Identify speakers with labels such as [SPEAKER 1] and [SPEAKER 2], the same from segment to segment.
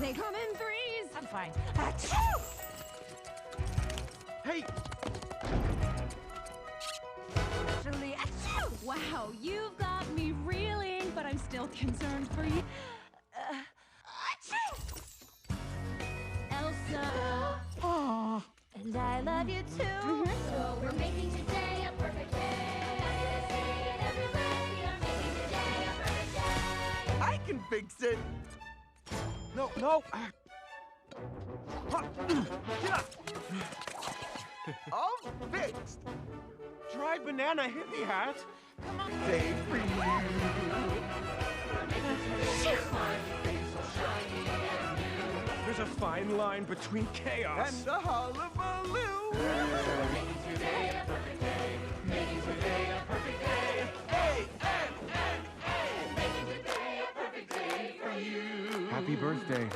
[SPEAKER 1] They come in threes.
[SPEAKER 2] I'm fine.
[SPEAKER 3] Hey!
[SPEAKER 1] Actually, achoo! Wow, you've got me reeling, but I'm still concerned for you. Achoo! Elsa.
[SPEAKER 2] Oh.
[SPEAKER 1] And I love you too.
[SPEAKER 4] So we're making today a perfect day. In every way, we are making today a perfect day.
[SPEAKER 3] I can fix it! No, no! All fixed! Try banana hippie hat!
[SPEAKER 2] Come on.
[SPEAKER 3] Day for you!
[SPEAKER 5] There's a fine line between chaos
[SPEAKER 3] And the hullabaloo!
[SPEAKER 6] Happy birthday.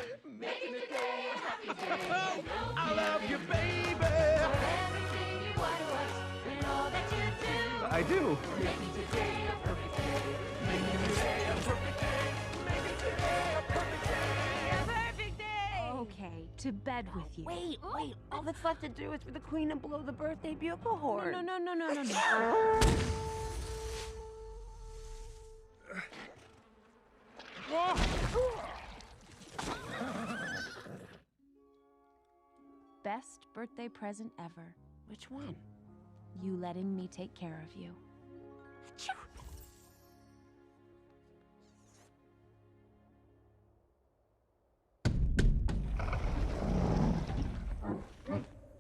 [SPEAKER 3] I love you, baby!
[SPEAKER 4] Everything you want to us and all that you do.
[SPEAKER 6] I do.
[SPEAKER 4] Making today a perfect day.
[SPEAKER 2] Perfect day.
[SPEAKER 1] Okay, to bed with you.
[SPEAKER 2] Wait. All that's left to do is for the queen to blow the birthday bugle horn.
[SPEAKER 1] No. Best birthday present ever.
[SPEAKER 2] Which one?
[SPEAKER 1] You letting me take care of you.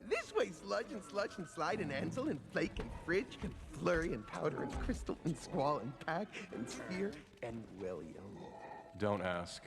[SPEAKER 3] This way, sludge and slush and slide and Ansel and flake and fridge and flurry and powder and crystal and squall and pack and sphere and William.
[SPEAKER 6] Don't ask.